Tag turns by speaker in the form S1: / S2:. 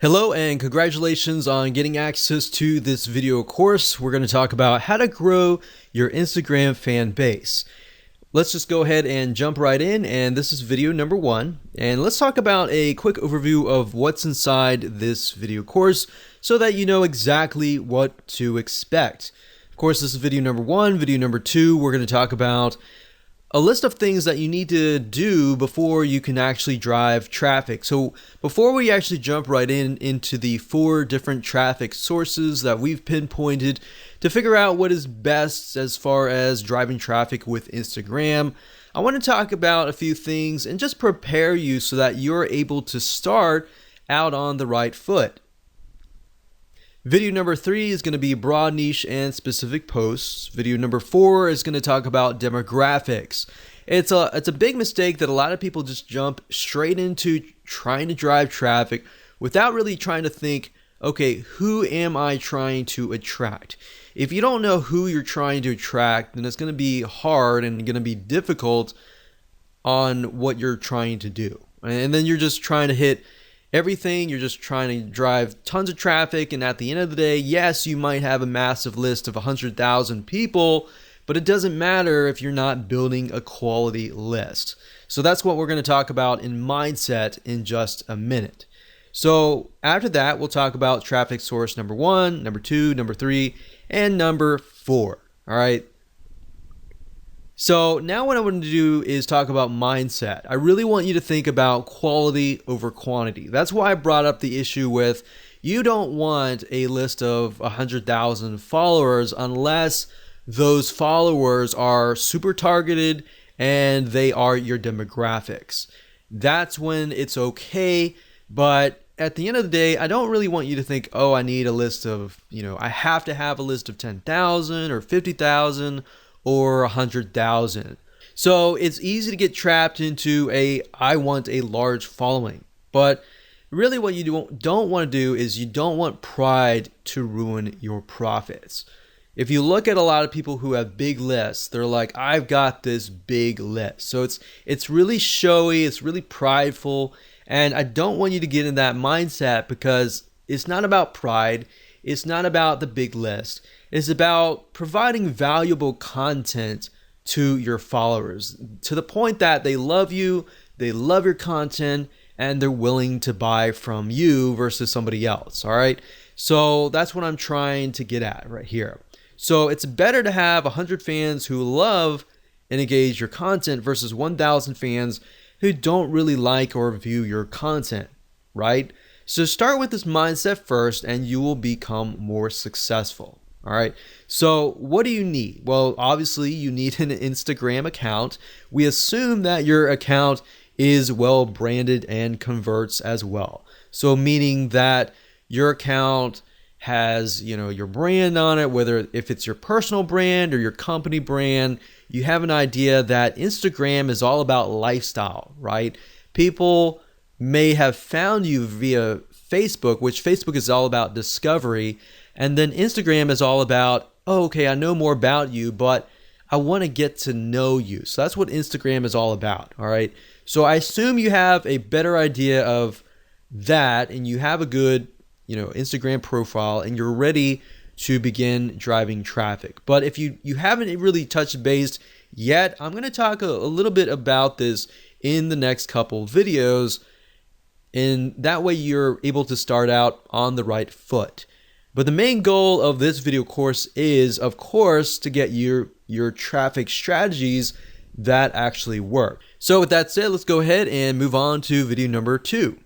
S1: Hello and congratulations on getting access to this video course. We're going to talk about how to grow your Instagram fan base. Let's just go ahead and jump right in, and this is video number 1. And let's talk about a quick overview of what's inside this video course so that you know exactly what to expect. Of course, this is video number 1. Video number 2, we're going to talk about a list of things that you need to do before you can actually drive traffic. So before we actually jump right into the 4 different traffic sources that we've pinpointed to figure out what is best as far as driving traffic with Instagram, I want to talk about a few things and just prepare you so that you're able to start out on the right foot. Video number 3 is going to be broad niche and specific posts. Video number 4 is going to talk about demographics. It's a big mistake that a lot of people just jump straight into trying to drive traffic without really trying to think, okay, who am I trying to attract? If you don't know who you're trying to attract, then it's going to be hard and going to be difficult on what you're trying to do. And then you're just trying to hit everything. You're just trying to drive tons of traffic, and at the end of the day, yes, you might have a massive list of 100,000 people, but it doesn't matter if you're not building a quality list. So that's what we're going to talk about in mindset in just a minute. So after that, we'll talk about traffic source number 1, number 2, number 3, and number 4. All right. So now what I want to do is talk about mindset. I really want you to think about quality over quantity. That's why I brought up the issue with you don't want a list of 100,000 followers unless those followers are super targeted and they are your demographics. That's when it's okay. But at the end of the day, I don't really want you to think, oh, I need a list of, I have to have a list of 10,000 or 50,000 or 100,000. So it's easy to get trapped into I want a large following. But really what you don't want to do is you don't want pride to ruin your profits. If you look at a lot of people who have big lists, they're like, I've got this big list. So it's really showy, it's really prideful, and I don't want you to get in that mindset because it's not about pride, it's not about the big list. It's about providing valuable content to your followers to the point that they love you, they love your content, and they're willing to buy from you versus somebody else. All right. So that's what I'm trying to get at right here. So it's better to have 100 fans who love and engage your content versus 1,000 fans who don't really like or view your content, right? So start with this mindset first and you will become more successful. All right. So what do you need? Well, obviously you need an Instagram account. We assume that your account is well branded and converts as well. So meaning that your account has, your brand on it, whether if it's your personal brand or your company brand, you have an idea that Instagram is all about lifestyle, right? People may have found you via Facebook, which Facebook is all about discovery. And then Instagram is all about, oh, okay, I know more about you, but I want to get to know you. So that's what Instagram is all about. All right. So I assume you have a better idea of that and you have a good, Instagram profile and you're ready to begin driving traffic. But if you haven't really touched base yet, I'm going to talk a little bit about this in the next couple videos. And that way you're able to start out on the right foot. But the main goal of this video course is, of course, to get your traffic strategies that actually work. So with that said, let's go ahead and move on to video number 2.